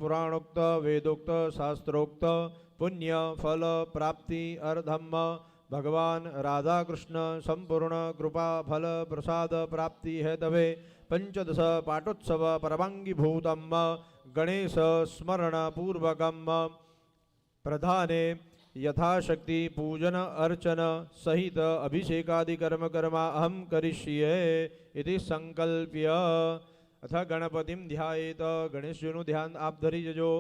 पुराणोक्त वेदोक्त शास्त्रोक्त पुण्य फल प्राप्ति अर्धम भगवान राधा कृष्ण संपूर्ण कृपा फल प्रसाद प्राप्ति हेतवे पंचदश पाठोत्सव परमांगीभूतम गणेश स्मरण पूर्वकम प्रधाने यथाशक्ति पूजन अर्चन सहित अभिषेकादि कर्म कर्मा अहम करिष्ये इति संकल्प्य अथ गणपतिं ध्यायेत। गणेशजीનું ધ્યાન આપ ધરી જજો।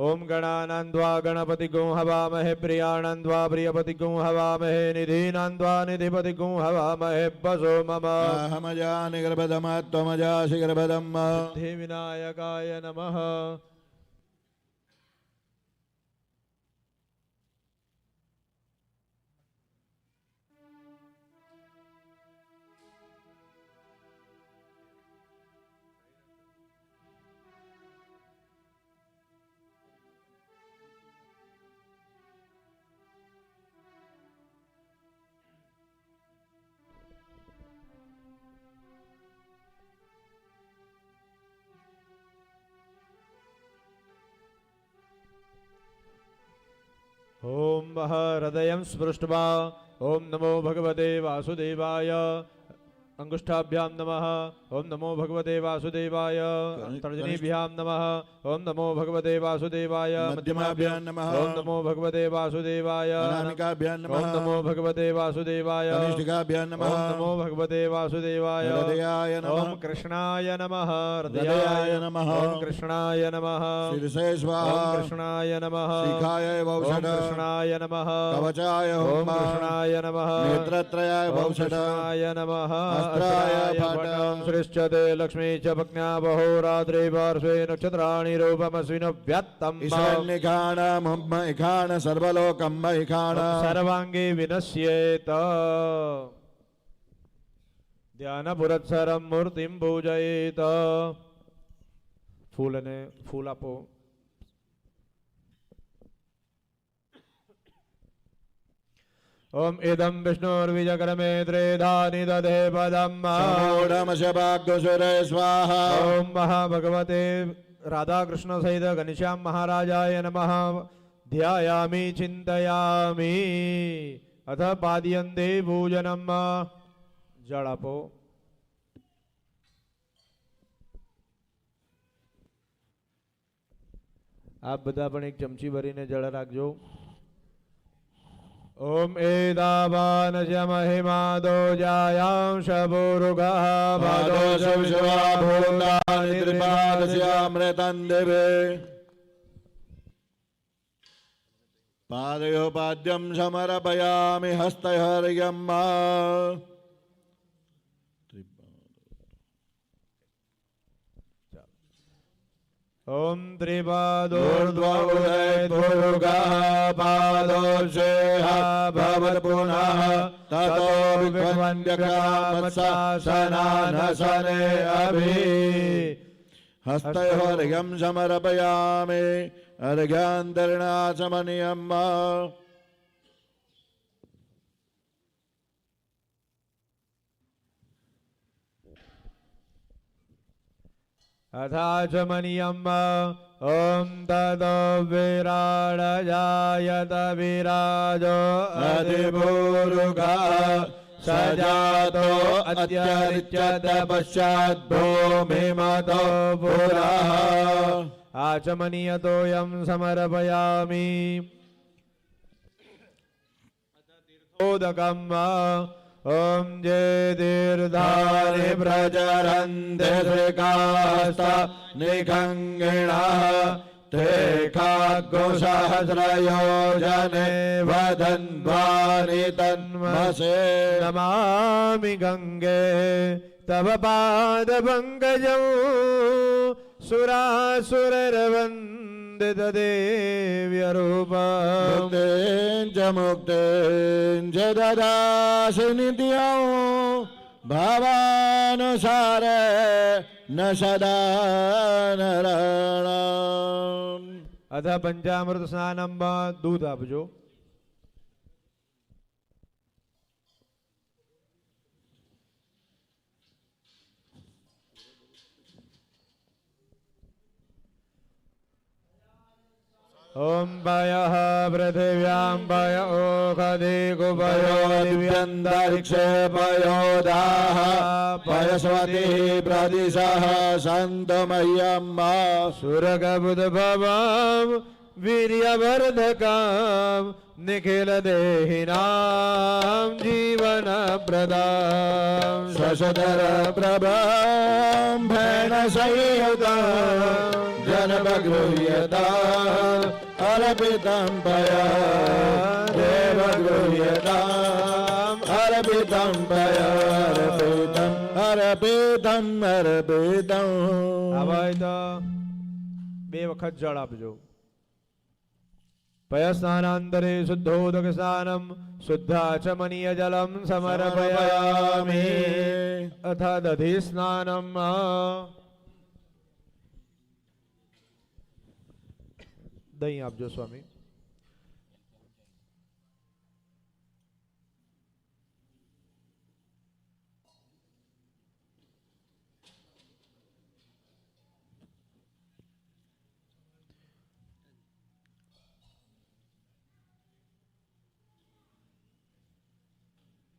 ઓમ ગણાનાન્વા ગણપતિગું હવામહે પ્રિયાણાન્વા પ્રિયપતિગું હવામહે નિધીનાન્વા નિધિપતિગું હવામહે બસો મમ અહમજાનિ ગર્ભધમત્વમજાસि ગર્ભધમ સિદ્ધિ વિનાયકાય નમઃ। ओम हृदयं स्पृष्ट्वा ओम नमो भगवते वासुदेवाय अंगुष्ठाभ्यां नमः। ओम नमो भगवते वासुदेवाय तर्जनीभ्यां नमः। ओम नमो भगवते वासुदेवाय मध्यमाभ्यां नमः। ओम नमो भगवते वासुदेवाय अनामिकाभ्यां नमः। ओम नमो भगवते वासुदेवाय कनिष्ठिकाभ्यां नमः। ओम नमो भगवते वासुदेवाय हृदयाय नमः। ओम कृष्णाय नमः। हृदयाय नमः। ओम कृष्णाय नमः। शिरसे स्वाहा। ओम कृष्णाय नमः। शिखाय ओम भौषध। कृष्णाय नमः। कवचाय ओम होम। कृष्णाय नमः। नेत्रत्रयाय ओम भौषध। कृष्णाय नमः। अस्त्राय पटं सृष्यते लक्ष्मी च पत्न्या बहोरात्रे पार्श्वे नक्षत्राणि रूपमस्मिन् व्यक्तम् ईशान्यखाण इखाण सर्वलोकं इखाण सर्वांगे विनश्येत। ध्यान पुरत्सरं मूर्तिं पूजयेत। फूल ने फूल आपो। ओम इदं विष्णुर्विजक्रमे त्रेधानि दधे पदम् मूढमशभाग्यसुरे स्वाहा। ओम महाभगवते राधा कृष्ण सहित घनश्याम महाराजाय नमः। ध्यायामि चिंतयामि अथ पाद्यन्ते पूजनम्। जल आपो। आप बधा पण एक चमची भरीने जल राखजो। ओम एदावानस्य महिमादो जायां शबुरुगः पादोश विश्वाभूतानि त्रिपादस्यामृतं दिवे पादयोपाद्यं समर्पयामि हस्तहर्यम्। ओम त्रिपादोर्ध्वोदयद्भुरुगः पादोषेह भवत् पुनः ततो विक्वन्द्यकामत्सासनानसने अभि हस्तहर्यं समर्पयामि अर्घ्यान्तर्णाचमनीयम्। अथाचमनीयम्। ओम ततो विराडजायत विराजो अधिभूरुगः सजातो अत्यरिच्यत पश्चात् भूमिमतो पुरः। आचमनीयतोऽयं समर्पयामि। तीर्थोदकम्। ओम जे तीर्थानि प्रचरन्ते श्रीकास्ता निखङ्गिणः ते खाग्गुसहस्रयोजने वदन्वानि तन्मसे। नमामि गंगे तव पादपङ्कजं सुरासुरर्वन्दितदेव्यरूपम्। मुक्तेन च मुक्तेन च ददासि नित्यं भावानुसारे न सदा नराणाम्। अथ पंचामृत स्नानम दूध आपजो। ઓમ ભયઃ પૃથિવ્યાં ભય ઓખધિકુ ભયો દિવ્યંતરિક્ષે ભયોદાહ ભયસ્વતી પ્રદિશઃ શાંતમય્યમ સુરગબુદ્ભવં વીર્યવર્ધકં નિખિલદેહિનાં જીવનપ્રદં શશધર પ્રભં ભેણસંયુતં જનમગૃહ્યતા અર્પિतं પય દેવગૃહ્યતા અર્પિतं પય અર્પિतं આવાય તો બે વખત જળ આપજો. પયસ્નાનાંતરે શુદ્ધોદક સ્નાનમ શુદ્ધાચમનીય જલમ સમર્પયામિ અથ દધિ સ્નાનમ. દહીં આપજો સ્વામી.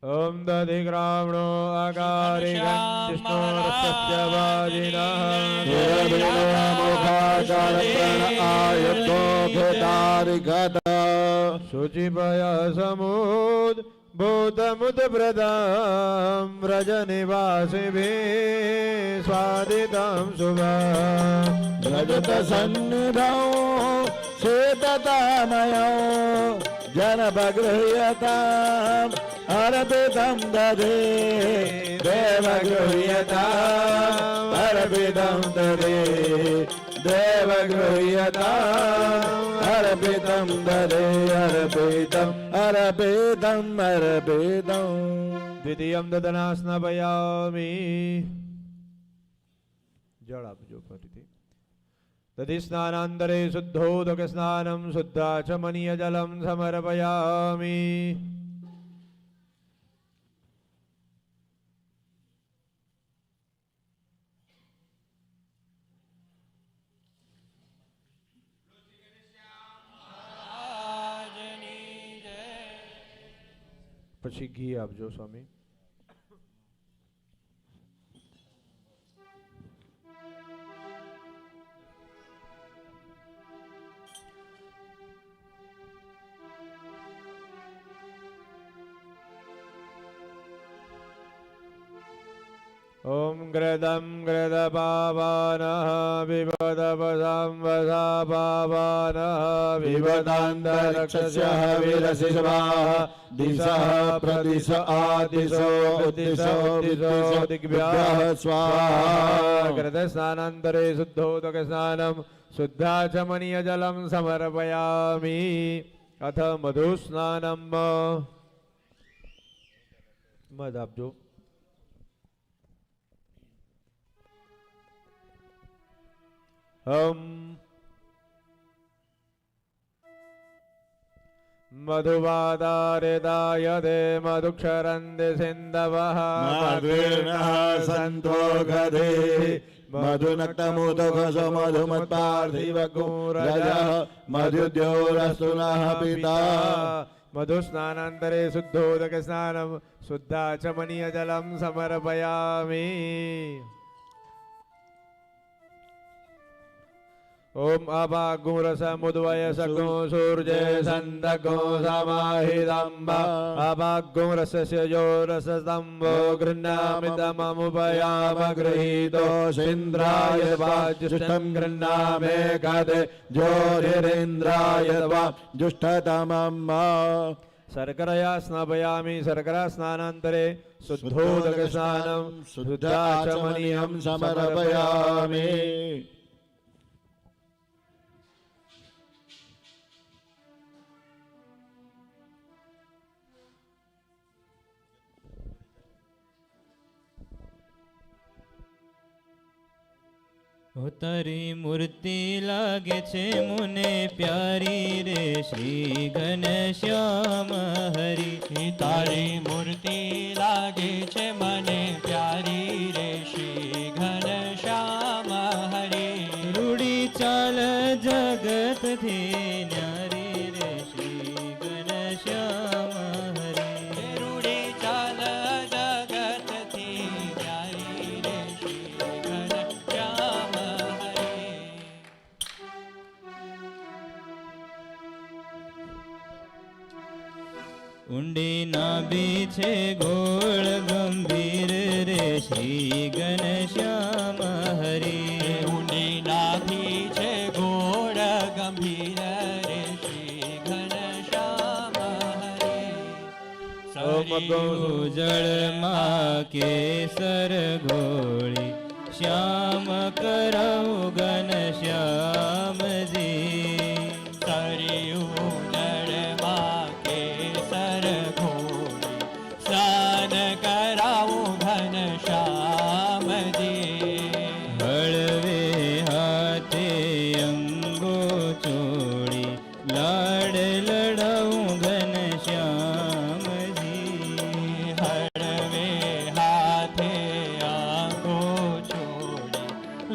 ઓમ દધિગ્રામણો આકારિકાંતિષ્ણોરસ્ય શુચિભય સમુદ ભૂતમુદ પ્રદમ વ્રજનિવાસિભિः સ્વાદિतं શુભં વ્રજત સન્નિધૌ શેતતામયો जनपगृह्यताम् अर्पितं दधे देवगृह्यताम् अर्पितं दधे देवगृह्यताम् अर्पितं दधे अर्पितं દ્વિતીયં દદના સ્નાપયામિ. જળ આપજો ફરીથી. દધિ સ્નાનાંતરે શુદ્ધોદક સ્નાનમ શુદ્ધાચમનીય જલમ સમર્પયામિ. પછી ઘી આપજો સ્વામી. ઓમ ગ્રદમ ગ્રદપાવાનઃ વિવદવસંવસાપાવાનઃ વિવદાંતરક્ષસ્યઃ વિરસિસ્વાહ દિશઃ પ્રદિશ આદિશો ઉદ્દિશો ઉદ્દિશો દિગ્ભ્યઃ સ્વાહા. ગ્રદ સ્નાનાંતરે શુદ્ધોદક સ્નાનમ શુદ્ધાચમનીય જલમ સમર્પયામિ. અથ મધુ સ્નાનમ. મધ આપજો. મધુવાદારેદાયદે મધુક્ષરંદે સિંધવઃ મધુર્ણઃ સંતો ગધે મધુનક્તમુદઘસો મધુમત્પાર્થિવ ગુરજઃ મધુદ્યોરસ્તુ નઃ પિતા. મધુ સ્નાનાંતરે શુદ્ધોદક સ્નાનમ શુદ્ધાચમનીય જલમ સમર્પયામિ. ओम अभागुरसमुद्वयसगो सूर्ये सन्दगो समाहितम्ब अभागुरस्य यो रसस्तम्भो गृह्णामितममुपयामगृहीतो सिन्द्राय वाजुष्टं गृह्णामे गते ज्योतिरिन्द्राय वा जुष्टतमम्. शर्करया स्नापयामि. शर्करा स्नानांतरे शुद्धोदक स्नानं शुद्धाचमनीयं समर्पयामि. તારી મૂર્તિ લાગે છે મુને પ્યારી રે શ્રી ઘનશ્યામ હરી. તારી મૂર્તિ લાગે છે મને પ્યારી રે શ્રી ઘનશ્યામ હરી. રૂડી ચાલ જગ જગતથી ન્યારી રે શ્રી ઘનશ્યામ હરી. રૂડી ચાલ જગતથી ન્યારી રે શ્રી ઘનશ્યામ હરી. ઊંડી નાભી છે ગોળ ગંભીર રે શ્રી ઘનશ્યામ હરી. ઊંડી નાભી છે ગોળ ગંભીર રે શ્રી ઘનશ્યામ હરી. સરિયું જળમાં કેસર ઘોળી શ્યામ કરઉ ઘનશ્યામજી. સરિયું જળમાં કેસર ઘોળી સ્નાન કરાવું ઘનશ્યામજી. હળવે હાથે અંગો ચોળી લાડ લડાવું ઘનશ્યામજી. હળવે હાથે આંગો છોડી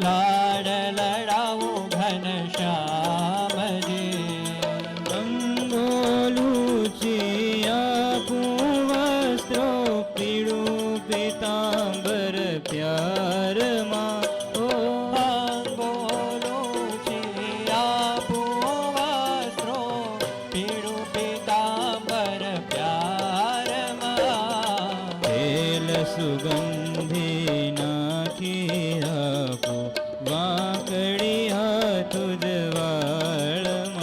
લાડ લડાવું ઘનશ્યામજી. અંગોલુચી આપું વસ્ત્રો પીળું પીતાંબર પ્યારમાં. ઓ અંગોલુચી આપું વસ્ત્રો પીળું પીતાંબર પ્યારમાં. તેલ સુગંધી નાખી આપું વાંકડી હાથ જવાળમાં.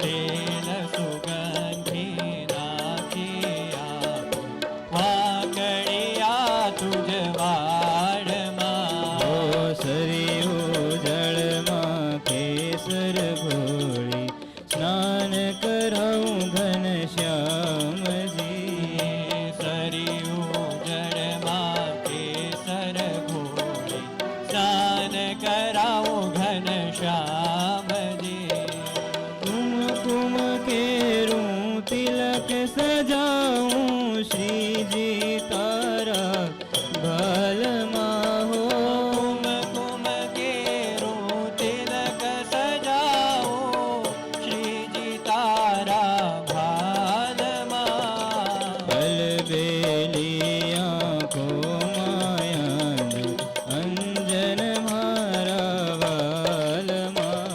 તેલ સુગંધી નાખી આપું વાંકડિયા તુજ વાડમાં. ઓ સરિયું જળમાં કેસર ઘોળી સ્નાન કરાવું ઘનશ્યામજી. સરિયું જળમાં કેસર ઘોળી સ્નાન કરાવું ઘનશ્યામજી. કુમકુમ કેરું તિલક સજાવું શ્રીજી તારા ભાલમાં. હો કુમકુમ કેરું તિલક સજાવો શ્રીજી તારા ભાલમાં. કલબેલી આંખો માયાંજુ અંજન મારા વાલમાં.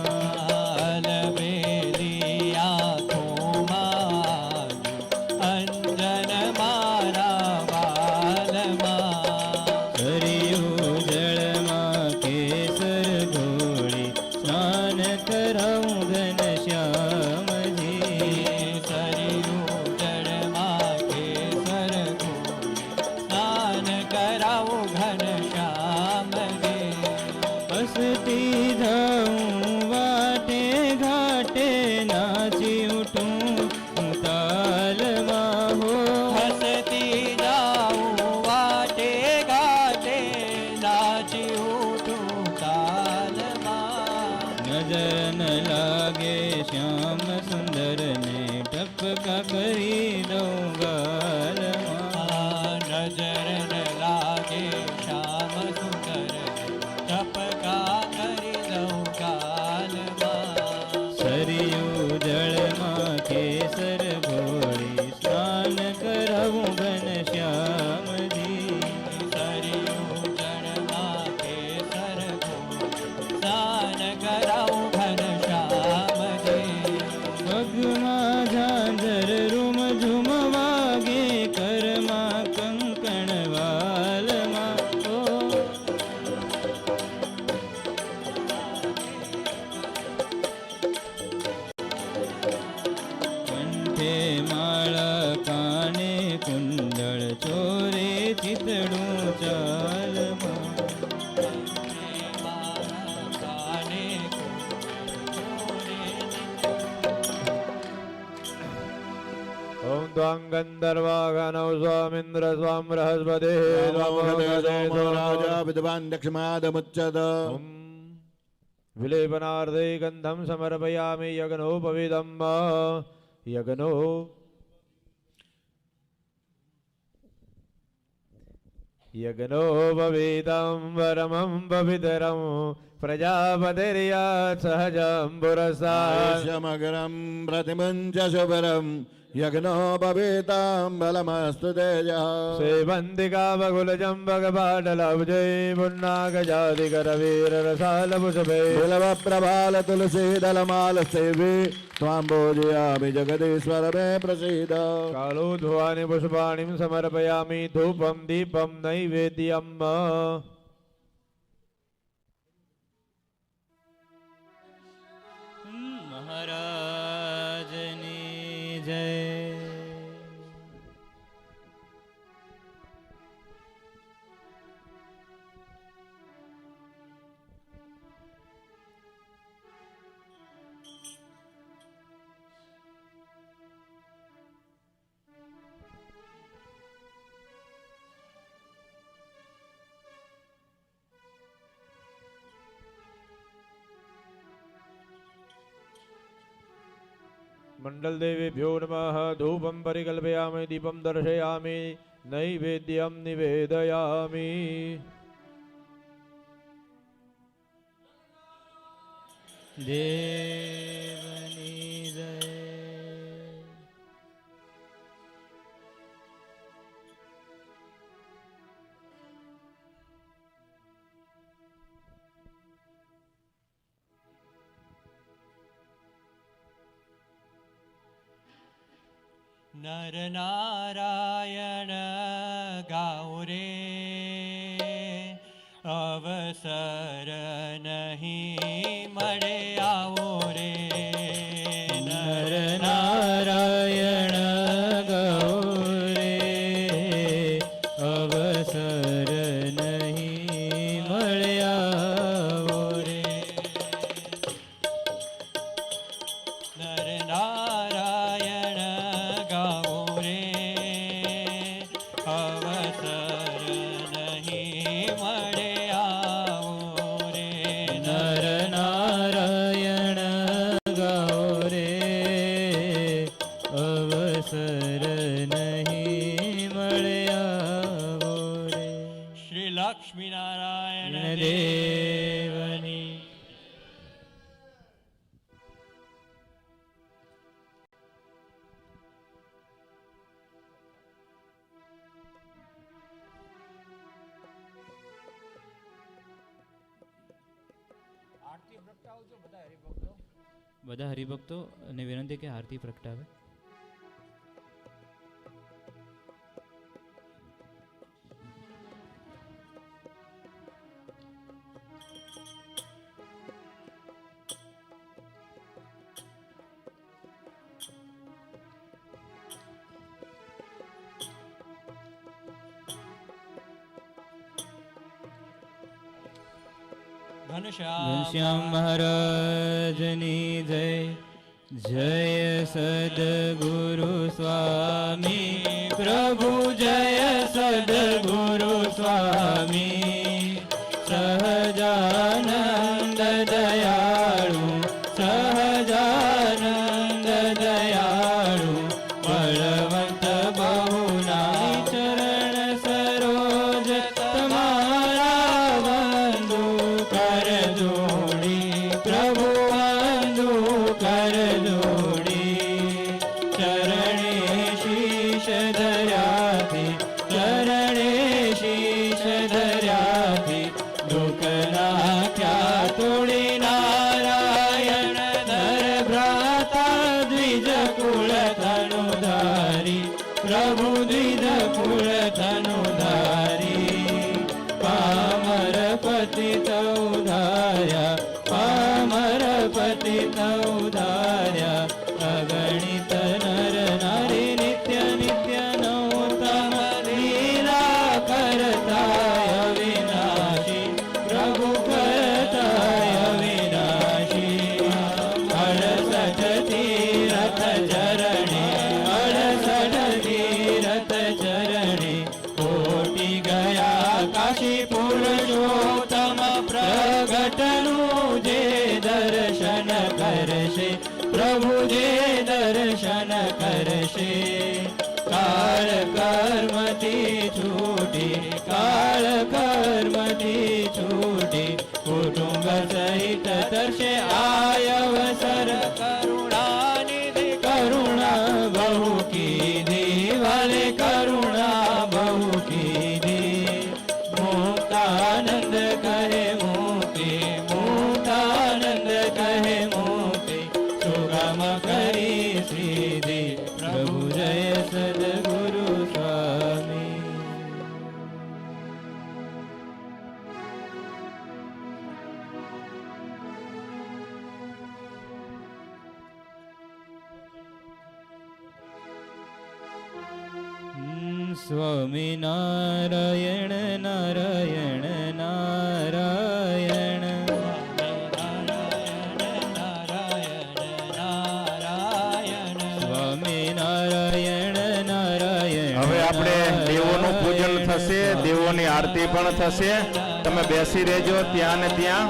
અલબેલી આંખોમાં અંજન મારા વાલમાં. સરિયું જળમાં કેસર ઘોળી સ્નાન કરાવું ઘનશ્યામજી. સરિયું જળમાં કેસર ઘોળી સ્નાન કરાવું ઘનશ્યામજી. હસતી જાઉં વાટે ઘાટે નાચી ઉઠું હું તાલમાં. હો હસતી જાઉં વાટે ઘાટે નાચી ઉઠું તાલમાં. નજર ન લાગે શ્યામ સુંદર ને ટપકા કરી દઉં ગાલમાં. નજર ન લાગે શ્યામ સુંદર ટપકા કરી દઉં ગાલમાં. સરિયું જળમાં કેસર ઘોળી સ્નાન કરાવું ઘનશ્યામજી. સરિયું જળમાં કેસર ઘોળી સ્નાન કરાવું ઘનશ્યામજી. પગમાં ઝાંઝર રૂમ ઝુમ વાગે કરમાં કંકણ વાલમાં. ઓ કંઠે માળા કાને કુંડળ ચોરે ચિતડું ચાલમાં. કાને ઓમ ત્વાં ગંધર્વાગનૌ સ્વામિન્દ્ર સ્વામ બૃહસ્પતે રાજા વિદ્વાન દક્ષમાદમુચ્યત. ઓમ વિલેપનાર્થે ગંધમ સમર્પયામિ યજ્ઞોપવિદમ યજ્ઞો યજ્ઞોપવિદમ પરમં પવિતરં प्रजापतिर्यात् सहजं पुरस्तात् समग्रं प्रतिमुञ्च शुभरं यज्ञो भवेतां बलमस्तु तेजः सेवन्तिकावकुलचम्बकपाटलभुजै पुन्नागजातिकरवीररसालपुषभे बिल्वप्रभाल तुलसीदलमालसेवे त्वां पूजयामि जगदीश्वर मे प्रसीद कालोद्भवानि पुष्पाणिं समर्पयामि धूपं दीपं नैवेद्यम् મહારાજની જય. मण्डलदेवेभ्यो नमः धूपं परिकल्पयामि दीपं दर्शयामि नैवेद्यं निवेदयामि દેવની જય. નર નારાયણ ગાઉ રે અવસર નહીં મળે આવો રે નર નારાયણ ગૌરે અવસર નહીં મળ્યા રે. નર નારાયણ ગાઓ રે અવસર નહીં મળે આવો રે નર નારાયણ ગૌરે અવસર નહીં મળ્યા રે. શ્રી લક્ષ્મીનારાયણ દેવની બધા હરિભક્તો અને વિનંતી કે આરતી પ્રગટાવે. ઘનશ્યામ મહારાજની જય. જય સદગુરુ સ્વામી પ્રભુ જય સદગુરુ સ્વામી સહજાનંદ દયાળુ સહજાનંદ દયાળુ બળવંત બહુના ચરણ સરોજ તમારા વંદુ કર જોડી પ્રભુ વંદુ કર જોડી ચરણે શીશ ધર્યાથી ચરણે શીશ ધર્યાથી દુઃખ નાખ્યા તોડી નારાયણ ધર ભ્રાતા દ્વિજ કુળ ધનુધારી પ્રભુ દ્વિજ કુળ ધનુધારી પામર પતિત ઉધાર્યા પામર પતિત ઉધાર્યા અગણિત નર નારી નિત્ય નિત્ય નૌતમ લીલા કરતાય વિનાશી પ્રભુ કરતાય વિનાશી 68 તીરથ ચરણે 68 તીરથ ચરણે કોટી ગયા કાશી પુરુષોત્તમ પ્રગટનું જે દર્શન કરશે પ્રભુ જે દર્શન કરશે કાળ કર્મથી છૂટી કાળ કર્મથી છૂટી કુટુંબ સહિત તરસે આય અવસર કરુણાનિધિ કરુણા બહુ કીધી વાલે કરુણા બહુ કીધી મુક્તાનંદ કહે મુક્તિ મુક્તાનંદ કહે મુક્તિ સુગમ કરી શ્રીધિ પ્રભુ જય સદગુરુ સ્વામી. સ્વામી નારાયણ નારાયણ નારાયણ સ્વામી નારાયણ નારાયણ. હવે આપણે દેવોનું પૂજન થશે, દેવોની આરતી પણ થશે. તમે બેસી રહેજો ત્યાં ને ત્યાં.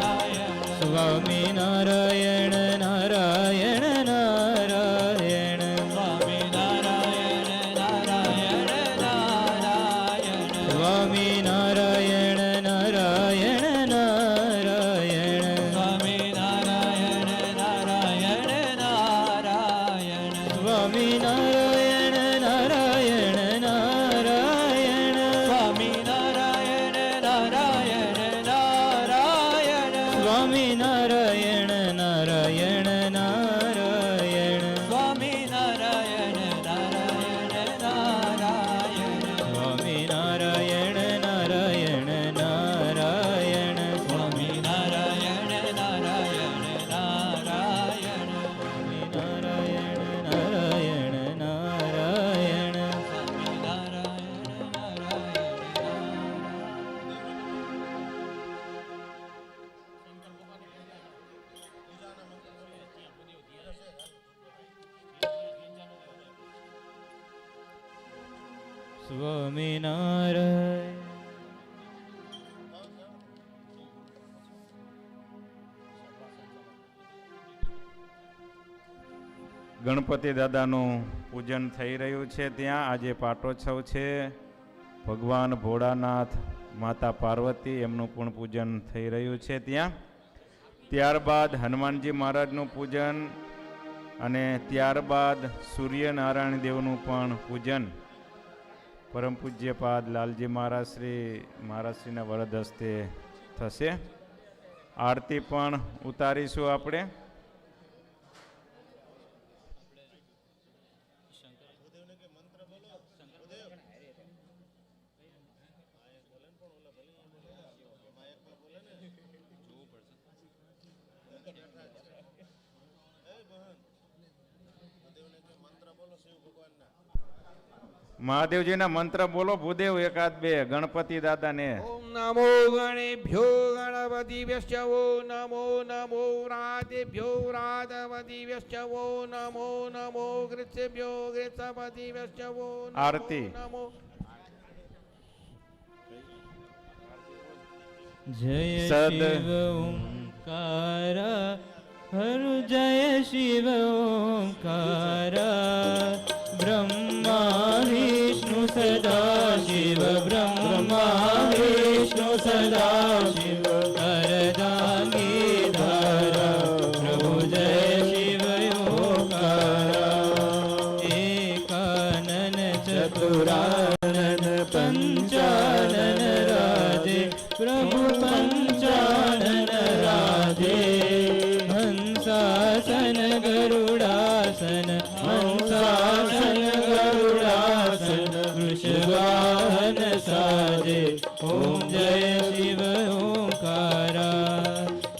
સ્વામી નારાયણ નારાયણ નારાયણ સ્વામી નારાયણ નારાયણ નારાયણ સ્વામી નારાયણ નારાયણ નારાયણ સ્વામી નારાયણ નારાયણ નારાયણ સ્વામી નારાયણ નારાયણ નારાયણ સ્વામી નારાયણ નારાયણ નારાયણ સ્વામી નારાયણ નારાયણ નારાયણ સ્વામી નારાયણ નારાયણ નારાયણ સ્વામી નારાયણ નારાયણ નારાયણ સ્વામી નારાયણ નારાયણ નારાયણ સ્વામી નારાયણ નારાયણ નારાયણ સ્વામી નારાયણ સ્વામિનારાયણ. ગણપતિ દાદાનું પૂજન થઈ રહ્યું છે. ત્યાં આજે પાટોત્સવ છે. ભગવાન ભોળાનાથ, માતા પાર્વતી, એમનું પણ પૂજન થઈ રહ્યું છે ત્યાં. ત્યારબાદ હનુમાનજી મહારાજનું પૂજન અને ત્યારબાદ સૂર્યનારાયણ દેવનું પણ પૂજન પરમ પૂજ્યપાદ લાલજી મહારાજશ્રીના વરદ હસ્તે થશે. આરતી પણ ઉતારીશું આપણે. મહાદેવજીના મંત્ર બોલો ભૂદેવ, એકાદ બે ગણપતિ દાદાને. ઓમ નમો ગણેભ્યો ગણપતિભ્યશ્ચ વો નમો નમો રાતેભ્યો રાતપતિભ્યશ્ચ વો નમો નમો ગૃત્સેભ્યો ગૃત્સપતિભ્યશ્ચ વો નમો આરતી. નમો. જય સદ. શિવ ઓંકાર હરુ જય શિવ ઓંકાર બ્રહ્મા વિષ્ણુ સદા શિવ બ્રહ્મા વિષ્ણુ સદા શિવ અર્ધાંગી ધારા પ્રભુ જય શિવ ઓંકાર એકાનન ચતુરાનન પંચાનન રાજે પ્રભુ પંચાનન રાજે હંસાસન ગરુડાસન હંસાસન ગરુડાસન વૃષવાહન સાજે ઓમ જય શિવ ઓંકારા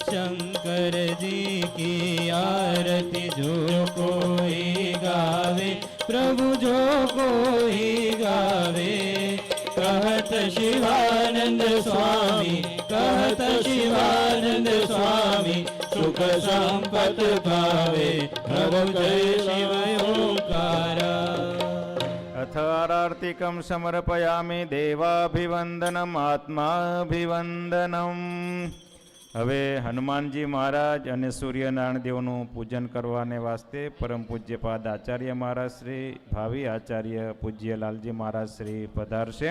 શંકર જી કી આરતી જો કોઈ ગાવે પ્રભુ જો કોઈ ગાવે कहत शिवानंद स्वामी कहत शिवानंद स्वामी सुख संपत पावे प्रभु जय शिव ओंकारा અથારાર્તિકમ સમર્પયામિ દેવાભિવંદનમ આત્માભિવંદનમ. હવે હનુમાનજી મહારાજ અને સૂર્યનારાયણ દેવનું પૂજન કરવાને વાસ્તે પરમ પૂજ્યપાદ આચાર્ય મહારાજ શ્રી, ભાવિ આચાર્ય પૂજ્ય લાલજી મહારાજ શ્રી પધારશે.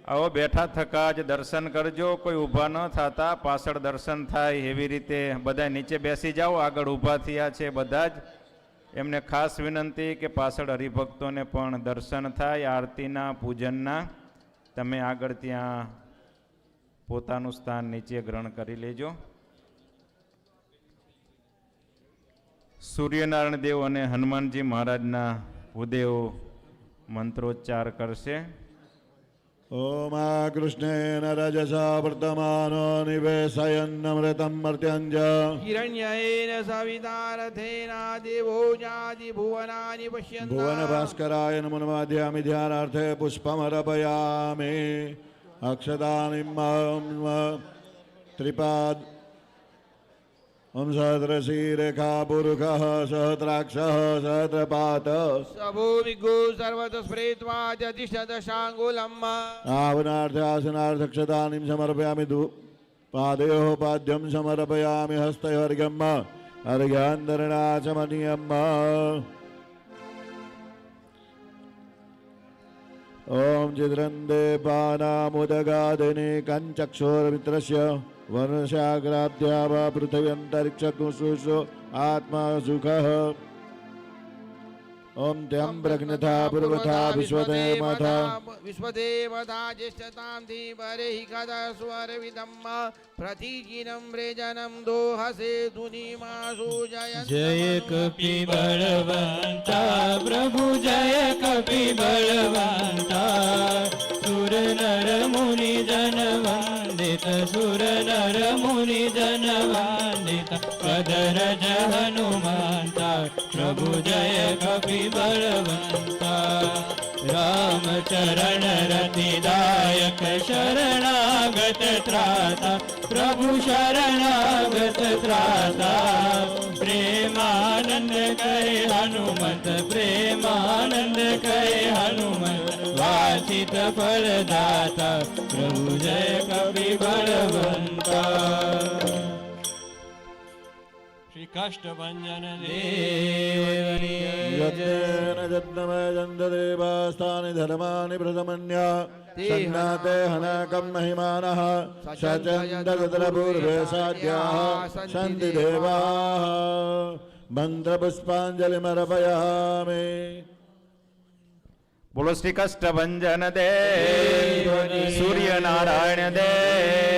આવો બેઠા થકા જ દર્શન કરજો, કોઈ ઊભા ન થતા, પાછળ દર્શન થાય એવી રીતે બધા નીચે બેસી જાઓ. આગળ ઊભા થયા છે બધા જ, એમને ખાસ વિનંતી કે પાછળ હરિભક્તોને પણ દર્શન થાય આરતીના પૂજનના. તમે આગળ ત્યાં પોતાનું સ્થાન નીચે ગ્રહણ કરી લેજો. સૂર્યનારાયણ દેવ અને હનુમાનજી મહારાજના ભૂદેવ મંત્રોચ્ચાર કરશે. ઓમ કૃષ્ણેન રજસા વર્તમાનો નિવેશયન્નમૃતમ મર્ત્યંજ હિરણ્યેન સવિતારથેના દેવો જાતિ ભુવનાનિ પશ્યન્તા. ભુવન ભાસ્કરાય નમો નમઃ. ધ્યામિ ધ્યાનાર્થે પુષ્પમર્પયામિ. અક્ષતાનિ ત્રિપાદ ઓમ સહસ્રશી રેખા પુરુષ સહસ્રાક્ષ સહસ્રપાત. સભૂમિગો સર્વત સ્પ્રેત્વા જતિષ્ઠદશાંગુલમ. આવનાર્થ આસનાર્થ અક્ષતાનિ સમર્પયામિ. પાદયો પાદ્યમ સમર્પયામિ. હસ્તૈર્ઘ્યમ અર્ઘ્યાંતરણાચમનિયમ. ઓમ ચિદ્રંદે પાનામુદગાદિને કંચક્ષોરમિત્રસ્ય વર્ણશાગ્રાબ્દ્યા પૃથ્વ્યંતરિક્ષકુસુષો આત્મા સુખ. ઓમ ત્યં પ્રજ્ઞથા પૂર્વથા વિશ્વદેવથા વિશ્વદેવતા જ્યેષ્ઠતાં ધીમહિ કદા સ્વરવિદમ. પ્રતિજિનમ વ્રેજનમ દોહસે ધુનિમાસુ જયંત. જય કપી બળવંતા પ્રભુ જય કપી બળવંતા. સુર નર મુનિ જન વંદિત સુર નર મુનિ જન વંદિત. કદરજ હનુમંતા પ્રભુ જય કપી બળવંતા. રામચરણ રતિદાયક શરણાગત ત્રાતા પ્રભુ શરણાગત ત્રાતા. પ્રેમાનંદ કહે હનુમંત પ્રેમાનંદ કહે હનુમંત. વાસિત ફલદાતા પ્રભુ જય કપિ બળવંતા. શ્રી કાષ્ટભંજન દેવની યજ્ઞેન જન્મયજંતદેવાસ્તાનિ ધર્માનિ પ્રથમન્યા. સન્નાતે હનકમ મહિમાનઃ સચંદગતરપૂર્વે સાધ્યાઃ સન્તિ દેવાઃ. મંત્રપુષ્પાંજલિમર્પયામિ. બોલો શ્રી કષ્ટભંજન દેવ સૂર્યનારાયણ દેવ